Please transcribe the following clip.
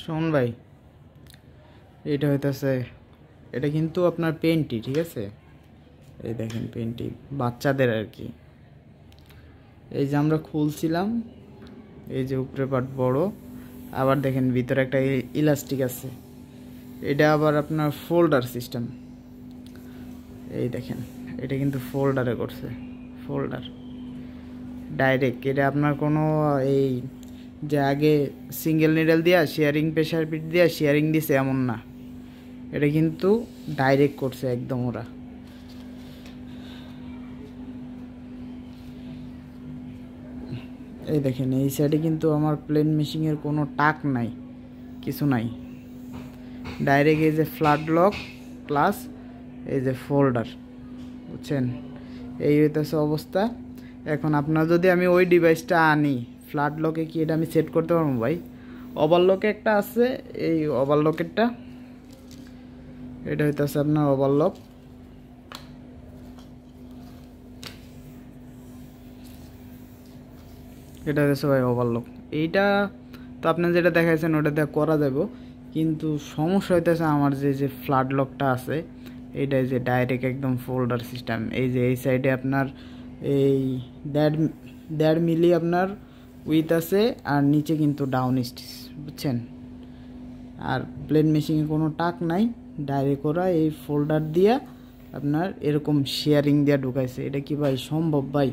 শোন ভাই, এটা হইতেছে, এটা কিন্তু আপনার পেনটি, ঠিক আছে? এই দেখেন পেনটি বাচ্চাদের আর কি। এই যে আমরা খুলছিলাম, এই যে উপরে পাট বড়, আবার দেখেন ভিতরে একটা ইলাস্টিক আছে। এটা আবার আপনার ফোল্ডার সিস্টেম। এই দেখেন, এটা কিন্তু ফোল্ডারে করছে, ফোল্ডার ডাইরেক্ট। এটা আপনার কোনো এই যে আগে সিঙ্গেল নিডেল দিয়া শেয়ারিং প্রেশার পিট দিয়া শেয়ারিং দিছে এমন না, এটা কিন্তু ডাইরেক্ট করছে একদম ওরা। এই দেখেন এই সাইডে কিন্তু আমার প্লেন মেশিংয়ের কোনো টাক নাই, কিছু নাই, ডাইরেক্ট এই যে ফ্ল্যাট লক প্লাস এই যে ফোল্ডার, বুঝছেন? এই হইতেছে অবস্থা। এখন আপনার যদি আমি ওই ডিভাইসটা আনি, ফ্ল্যাট লকে কি এটা আমি সেট করতে পারবো ভাই? ওভারলকে একটা আছে, এই ওভারলকেরটা, এটা হইতেছে আপনার ওভারলক। এটা হচ্ছে ভাই ওভারলক। এইটা তো আপনি যেটা দেখাইছেন ওটা দিয়ে করা যাবে, কিন্তু সমস্যা হইতেছে আমার যে যে ফ্ল্যাট লকটা আছে, এইটা যে ডাইরেক্ট একদম ফোল্ডার সিস্টেম। এই যে এই সাইডে আপনার এই 1.5 মিলি আপনার উইথ আছে, আর নিচে কিন্তু ডাউন স্টিচ, বুঝছেন? আর প্লেন মেশিনে কোনো টাক নাই, ডাইরেক্ট ওরা এই ফোল্ডার দিয়া আপনার এরকম শেয়ারিং দিয়া ঢুকাইছে। এটা কি ভাই সম্ভব ভাই?